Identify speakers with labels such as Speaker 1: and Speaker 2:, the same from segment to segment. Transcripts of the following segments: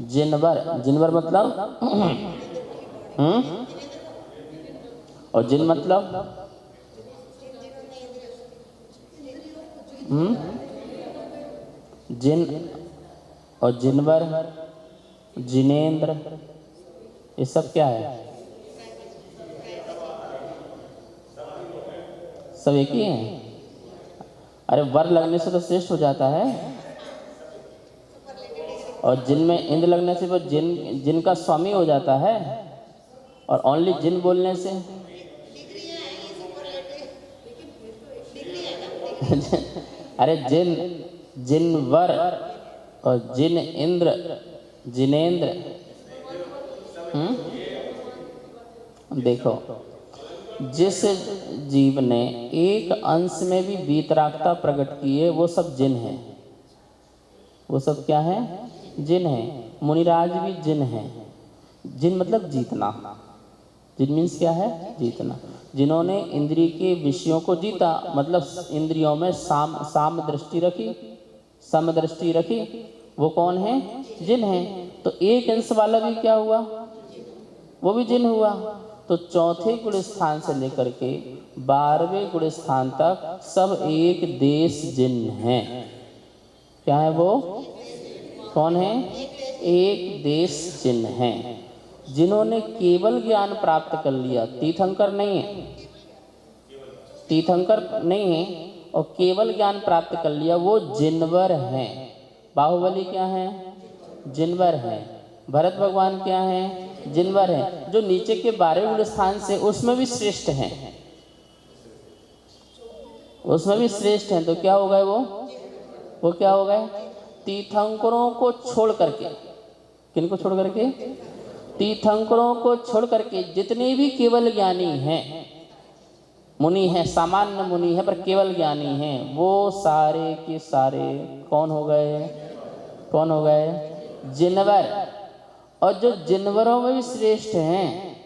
Speaker 1: जिनवर, जिनवर मतलब और जिन मतलब जिन और जिनवर, जिनेंद्र, ये सब क्या है? सब एक ही हैं। अरे वर लगने से तो श्रेष्ठ हो जाता है, और जिन में इंद्र लगने से वो जिन जिन का स्वामी हो जाता है, और ओनली जिन बोलने से अरे जिन, जिनवर और जिन इंद्र, जिनेंद्र। देखो, जिस जीव ने एक अंश में भी वीतरागता प्रकट की है वो सब जिन है। वो सब क्या है? जिन है। मुनिराज भी जिन है। जिन मतलब जीतना। जिन मीन्स क्या है? जीतना। जिन्होंने इंद्रिय के विषयों को जीता, मतलब इंद्रियों में साम दृष्टि रखी, सम दृष्टि रखी, वो कौन है? जिन है। तो एक अंश वाला भी क्या हुआ? वो भी जिन हुआ। तो चौथे गुण स्थान से लेकर के 12वें गुण स्थान तक सब एक देश जिन है। क्या है वो? कौन है? एक देश जिन है। जिन्होंने केवल ज्ञान प्राप्त कर लिया, तीर्थंकर नहीं है, तीर्थंकर नहीं है, और केवल ज्ञान प्राप्त कर लिया, वो जिनवर हैं। बाहुबली क्या है? जिनवर है। भरत भगवान क्या है? जिनवर है। जो नीचे के 12वें गुण स्थान से उसमें भी श्रेष्ठ हैं, उसमें भी श्रेष्ठ हैं। तो क्या हो गए वो क्या हो गए? तीर्थंकरों को छोड़ करके। किनको छोड़ करके? तीर्थंकरों को छोड़ करके जितने भी केवल ज्ञानी हैं, मुनि हैं, सामान्य मुनि हैं पर केवल ज्ञानी हैं, वो सारे के सारे कौन हो गए? कौन हो गए? जिनवर। और जो जिनवरों में भी श्रेष्ठ हैं,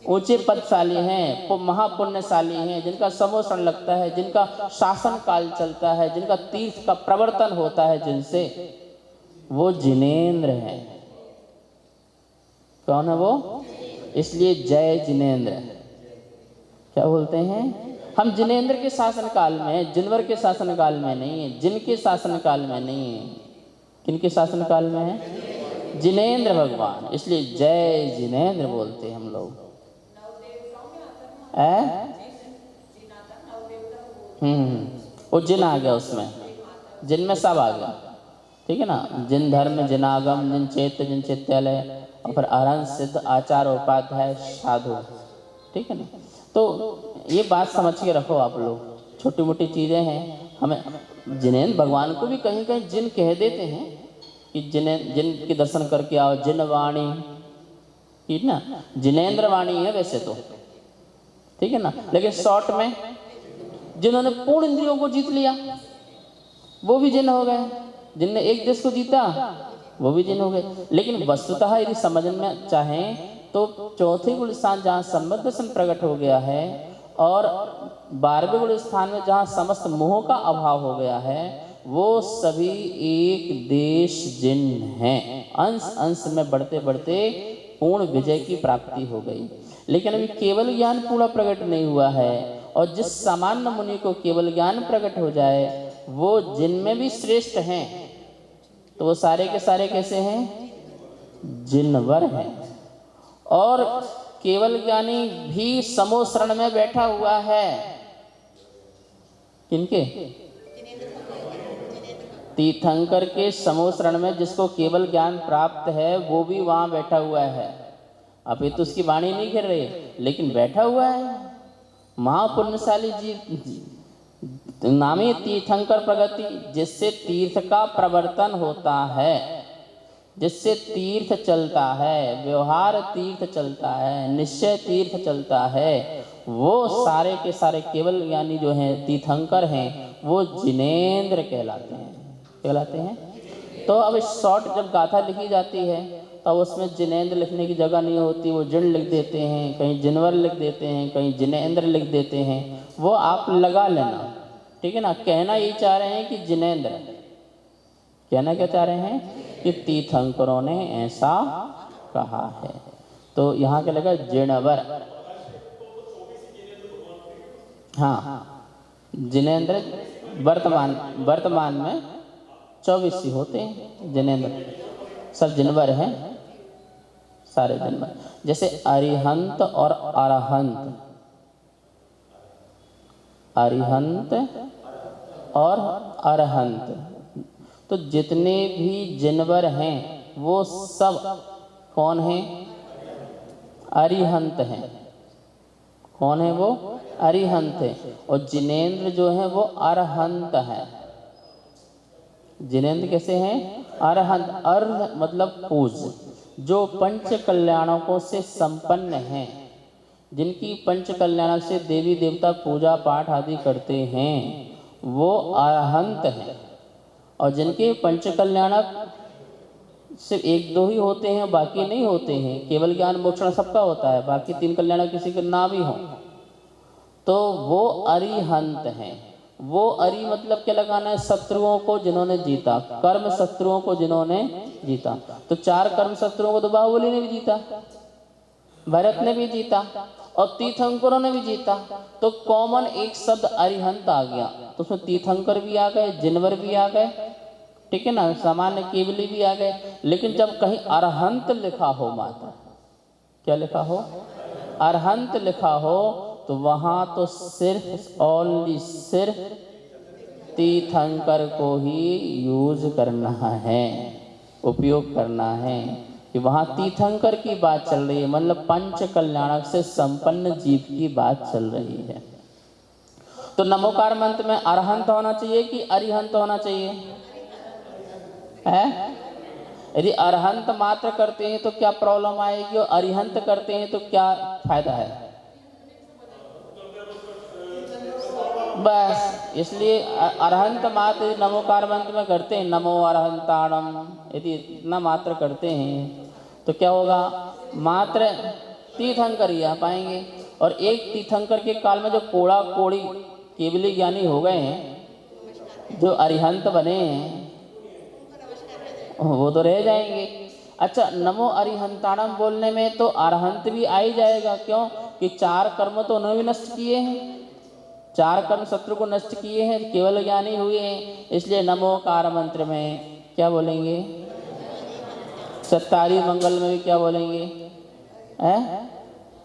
Speaker 1: ऊंचे पदशाली हैं, महापुण्यशाली हैं, जिनका समोषण लगता है, जिनका शासन काल चलता है, जिनका तीर्थ का प्रवर्तन होता है जिनसे, वो जिनेंद्र हैं। कौन है वो? इसलिए जय जिनेंद्र। क्या बोलते हैं? हम जिनेंद्र के शासन काल में, जिनवर के शासन काल में नहीं है, जिनके शासन काल में नहीं है। किनके शासन काल में है? जिनेंद्र भगवान। इसलिए जय जिनेंद्र बोलते हैं हम लोग। वो जिन आ गया उसमें, जिन में सब आ गया। ठीक है ना? जिन धर्म, जिन आगम, जिन चैत्य, जिन चैत्यालय, और फिर अरहंत, सिद्ध, आचार, उपाध्याय, साधु। ठीक है ना? तो ये बात समझ के रखो आप लोग। छोटी मोटी चीज़ें हैं। हमें जिनेंद्र भगवान को भी कहीं कहीं जिन कह देते हैं कि जिन के दर्शन करके आओ, जिन वाणी। ठीक ना? जिनेंद्र वाणी है वैसे तो, ठीक है ना? लेकिन शॉर्ट में जिन्होंने पूर्ण इंद्रियों को जीत लिया वो भी जिन हो गए। जिनने एक देश को जीता वो भी जिन हो गए। लेकिन वस्तुतः यदि समझ में चाहें तो चौथे गुण स्थान जहाँ संबद्ध दर्शन प्रकट हो गया है, और 12वें गुण स्थान में जहाँ समस्त मोह का अभाव हो गया है, वो सभी एक देश जिन हैं। अंश अंश में बढ़ते बढ़ते पूर्ण विजय की प्राप्ति हो गई। लेकिन अभी केवल ज्ञान पूरा प्रकट नहीं हुआ है, और जिस सामान्य मुनि को केवल ज्ञान प्रकट हो जाए वो जिनमें भी श्रेष्ठ हैं। तो वो सारे के सारे कैसे हैं? जिनवर हैं। और केवल ज्ञानी भी समोशरण में बैठा हुआ है। किनके? तीर्थंकर के समोशरण में जिसको केवल ज्ञान प्राप्त है वो भी वहां बैठा हुआ है। अब ये तो उसकी वाणी नहीं कर रही, लेकिन बैठा हुआ है। महापुण्यशाली जी नामी तीर्थंकर प्रगति, जिससे तीर्थ का प्रवर्तन होता है, जिससे तीर्थ चलता है, व्यवहार तीर्थ चलता है, निश्चय तीर्थ चलता है, वो सारे के सारे केवल ज्ञानी जो हैं, तीर्थंकर हैं, वो जिनेंद्र कहलाते हैं। कहलाते हैं। तो अब शॉर्ट जब गाथा लिखी जाती है तो उसमें जिनेंद्र लिखने की जगह नहीं होती, वो जिन लिख देते हैं, कहीं जिनवर लिख देते हैं, कहीं जिनेंद्र लिख देते हैं। वो आप लगा लेना, ठीक है ना? कहना ये चाह रहे हैं कि जिनेंद्र, कहना क्या चाह रहे हैं कि तीर्थंकरों ने ऐसा कहा है। तो यहाँ क्या लगा, जिणवर। हाँ, जिनेंद्र वर्तमान में 24 ही होते हैं जिनेंद्र, सब जिनवर हैं, सारे जिनवर। जैसे अरिहंत और अरहंत, अरिहंत और अरहंत, तो जितने भी जिनवर हैं वो सब कौन हैं? अरिहंत हैं। कौन है वो? अरिहंत है। और जिनेंद्र जो है वो अरहंत है। जिनेंद्र कैसे हैं? अरहंत। अर्ह मतलब पूज, जो पंच कल्याणकों से संपन्न हैं, जिनकी पंच कल्याणक से देवी देवता पूजा पाठ आदि करते हैं, वो अरहंत हैं। और जिनके पंच कल्याणक सिर्फ एक दो ही होते हैं, बाकी नहीं होते हैं, केवल ज्ञान मोक्षण सबका होता है, बाकी 3 कल्याणक किसी के ना भी हो, तो वो अरिहंत हैं। वो अरि मतलब क्या लगाना है? शत्रुओं को जिन्होंने जीता, कर्म शत्रुओं को जिन्होंने जीता। तो 4 कर्म शत्रुओं को तो बाहुबली ने भी जीता, भरत ने भी जीता और तीर्थंकरों ने भी जीता। तो कॉमन एक शब्द अरिहंत आ गया, तो उसमें तीर्थंकर भी आ गए, जिनवर भी आ गए, ठीक है ना, सामान्य केवली भी आ गए। लेकिन जब कहीं अरहंत लिखा हो, माता क्या लिखा हो? अरहंत लिखा हो, तो वहां तो सिर्फ ओनली सिर्फ तीर्थंकर को ही यूज करना है, उपयोग करना है, कि वहां तीर्थंकर की बात चल रही है, मतलब पंच कल्याणक से संपन्न जीव की बात चल रही है। तो नमोकार मंत्र में अरहंत होना चाहिए कि अरिहंत होना चाहिए? है? यदि अरहंत मात्र करते हैं तो क्या प्रॉब्लम आएगी, और अरिहंत करते हैं तो क्या फायदा है? बस इसलिए अरहंत मात्र नमोकार मंत्र में करते हैं, नमो अरहंताणम, यदि इतना मात्र करते हैं तो क्या होगा? मात्र तीर्थंकर ही आ पाएंगे। और एक तीर्थंकर के काल में जो कोड़ा कोड़ी केवली ज्ञानी हो गए हैं, जो अरिहंत बने हैं, वो तो रह जाएंगे। अच्छा, नमो अरिहंताणम बोलने में तो अरहंत भी आ ही जाएगा। क्यों? कि 4 कर्म तो उन्होंने भी नष्ट किए हैं, 4 कर्म शत्रु को नष्ट किए हैं, केवल ज्ञानी हुए हैं। इसलिए नमोकार मंत्र में क्या बोलेंगे? सत्तारी मंगल में भी क्या बोलेंगे?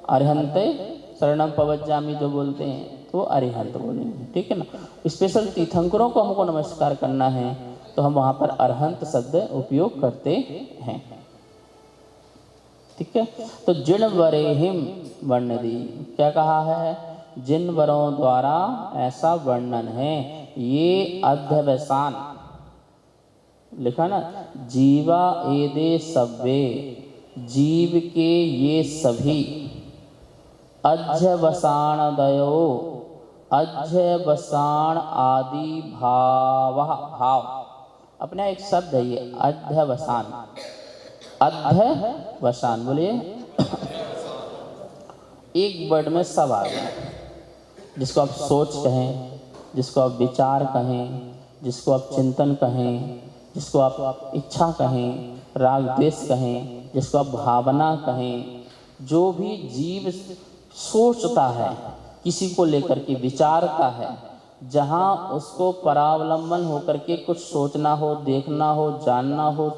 Speaker 1: अरिहंते शरणम पवज्जामि जो बोलते हैं, तो अरिहंत बोलेंगे, ठीक है ना। स्पेशल तीर्थंकरों को हमको नमस्कार करना है, तो हम वहां पर अरहंत शब्द उपयोग करते हैं, ठीक है। तो जिन वरेहिम वर्णदी, क्या कहा है? जिन वरों द्वारा ऐसा वर्णन है, ये अध्यवसान लिखा ना, जीवा एदे सव्वे, जीव के ये सभी, अध्यवसाण दयो, अध्यवसाण आदि भाव, अपना एक शब्द है ये अध्यवसान, अध्यवसान बोलिए। एक वर्ड में सब आ गया, जिसको आप सोच कहें, जिसको आप विचार कहें, जिसको आप चिंतन कहें, जिसको आप इच्छा कहें, राग द्वेष कहें, जिसको आप भावना कहें, जो भी जीव सोचता है, किसी को लेकर के विचारता है, जहाँ उसको परावलंबन होकर के कुछ सोचना हो, देखना हो, जानना हो,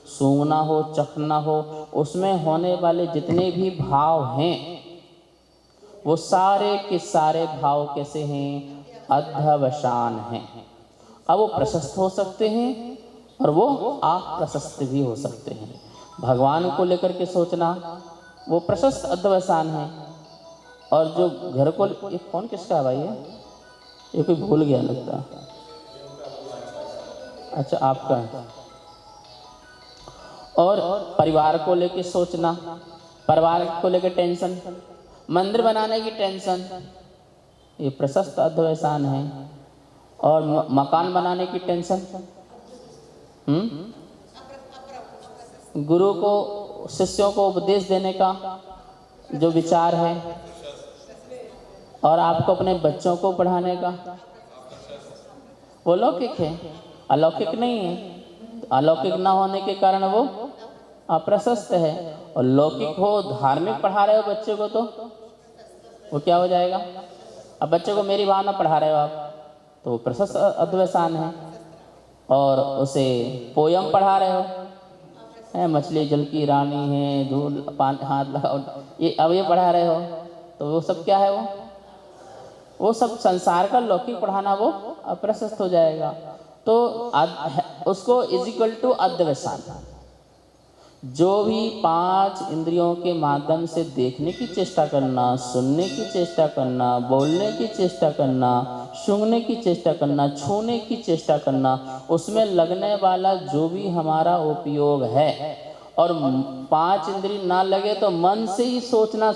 Speaker 1: सूंघना हो, चखना हो, उसमें होने वाले जितने भी भाव हैं, वो सारे के सारे भाव कैसे हैं? अध्यवसान हैं। अब वो प्रशस्त हो सकते हैं और वो अप्रशस्त भी हो सकते हैं। भगवान को लेकर के सोचना वो प्रशस्त अध्यवसान है, और जो घर को, ये कौन किसका है भाई? ये कोई भूल गया लगता है। अच्छा, आपका है। और परिवार को लेकर सोचना, परिवार को लेकर टेंशन, मंदिर बनाने की टेंशन, ये प्रशस्त अध्यवसान है। और मकान बनाने की टेंशन, गुरु को, शिष्यों को उपदेश देने का जो विचार है, और आपको अपने बच्चों को पढ़ाने का, वो लौकिक है, अलौकिक नहीं है। अलौकिक ना होने के कारण वो अप्रशस्त है। और लौकिक हो, धार्मिक पढ़ा रहे हो बच्चे को, तो वो क्या हो जाएगा? अब बच्चे को मेरी भावना पढ़ा रहे हो आप, तो वो प्रशस्त अध्यवसान है। और उसे पोयम पढ़ा रहे हो, है मछली जल की रानी है, धूल पानी हाथ लगाओ, ये अब ये पढ़ा रहे हो, तो वो सब क्या है? वो सब संसार का लौकिक पढ़ाना वो अप्रशस्त हो जाएगा। तो उसको इज इक्वल टू अध्यवसान। जो भी 5 इंद्रियों के माध्यम से देखने की चेष्टा करना, सुनने की चेष्टा करना, बोलने की चेष्टा करना, सूंघने की चेष्टा करना, छूने की चेष्टा करना, उसमें लगने वाला जो भी हमारा उपयोग है, और 5 इंद्रिय ना लगे तो मन से ही सोचना,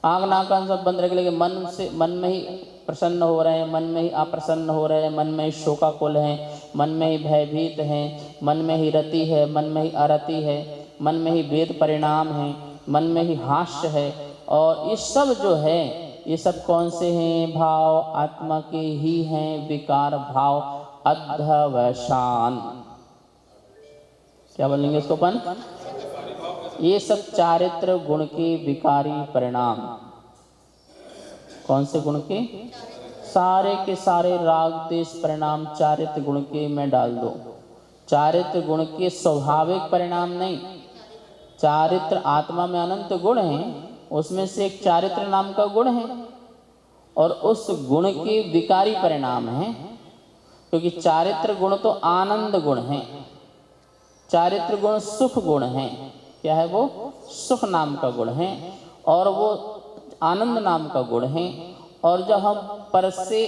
Speaker 1: आँख नाक कान सब बंद रख लेके मन में ही प्रसन्न हो रहे हैं, मन में ही अप्रसन्न हो रहे हैं, मन में ही शोकाकुल हैं, मन में ही भयभीत हैं, मन में ही रति है, मन में ही अरति है, मन में ही वेद परिणाम है, मन में ही हास्य है। और ये सब जो है, ये सब कौन से हैं? भाव आत्मा के ही हैं, विकार भाव, अध्यवसान। क्या बोलेंगे इसको अपन? ये सब चारित्र गुण के विकारी परिणाम। कौन से गुण के? सारे के सारे राग देश परिणाम चारित्र गुण के में डाल दो। चारित्र गुण के स्वाभाविक परिणाम नहीं। चारित्र आत्मा में अनंत गुण हैं, उसमें से एक चारित्र नाम का गुण है, और उस गुण के विकारी परिणाम हैं। क्योंकि चारित्र गुण तो आनंद गुण है, चारित्र गुण सुख गुण है। क्या है वो? सुख नाम का गुण है, और वो आनंद नाम का गुण है। और जब हम पर से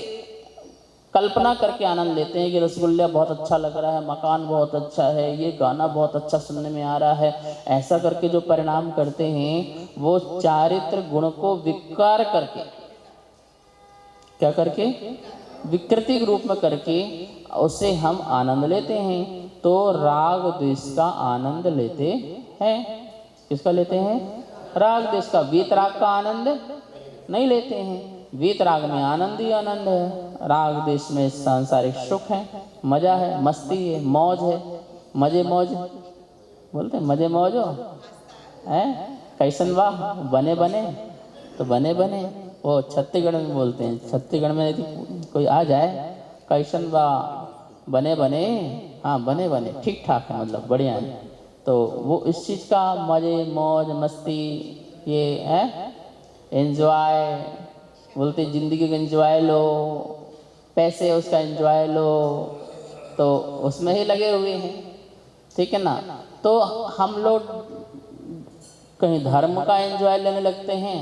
Speaker 1: कल्पना करके आनंद लेते हैं कि रसगुल्ला बहुत अच्छा लग रहा है, मकान बहुत अच्छा है, ये गाना बहुत अच्छा सुनने में आ रहा है, ऐसा करके जो परिणाम करते हैं, वो चारित्र गुण को विकार करके, क्या करके? विकृति रूप में करके उसे हम आनंद लेते हैं। तो राग द्वेष का आनंद लेते हैं। किसका लेते हैं? राग द्वेष का। वीतराग का आनंद नहीं लेते हैं। वीतराग में आनंद ही आनंद है, राग द्वेष में सांसारिक सुख है, मजा है, मस्ती है, मौज है। मजे मौज बोलते हैं, मजे मौज हो है। कैसन वाह बने बने, तो बने बने वो छत्तीसगढ़ में बोलते हैं। छत्तीसगढ़ में यदि कोई आ जाए, कैसन वाह बने बने, हाँ बने बने, ठीक ठाक है, मतलब बढ़िया है। तो वो इस चीज़ का मजे मौज मस्ती ये है, एंजॉय बोलते, ज़िंदगी का एंजॉय लो, पैसे उसका एंजॉय लो, तो उसमें ही लगे हुए हैं। ठीक है ना? तो हम लोग कहीं धर्म का एंजॉय लेने लगते हैं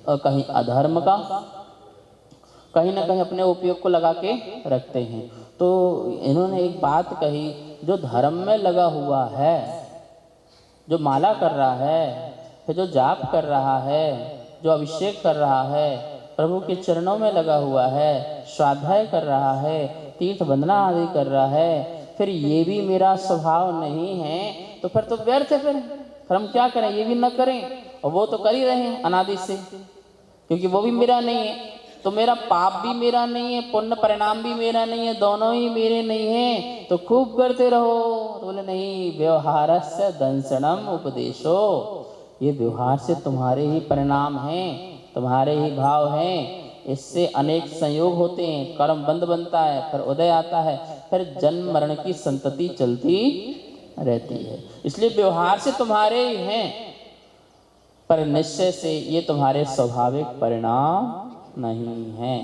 Speaker 1: और कहीं अधर्म का, कहीं ना कहीं अपने उपयोग को लगा के रखते हैं। तो इन्होंने एक बात कही, जो धर्म में लगा हुआ है, जो माला कर रहा है, फिर जो जाप कर रहा है, जो अभिषेक कर रहा है, प्रभु के चरणों में लगा हुआ है, स्वाध्याय कर रहा है, तीर्थ वंदना आदि कर रहा है, फिर ये भी मेरा स्वभाव नहीं है, तो फिर तो व्यर्थ है। फिर हम क्या करें? ये भी न करें, और वो तो कर ही रहे हैं अनादि से, क्योंकि वो भी मेरा नहीं है। तो मेरा पाप भी मेरा नहीं है, पुण्य परिणाम भी मेरा नहीं है, दोनों ही मेरे नहीं है, तो खूब करते रहो। तो बोले नहीं, व्यवहारस्य दंसनम उपदेशो, ये व्यवहार से तुम्हारे ही परिणाम हैं, तुम्हारे ही भाव हैं। इससे अनेक संयोग होते हैं, कर्म बंध बनता है, फिर उदय आता है, फिर जन्म मरण की संतति चलती रहती है। इसलिए व्यवहार से तुम्हारे ही हैं, पर निश्चय से ये तुम्हारे स्वाभाविक परिणाम नहीं हैं।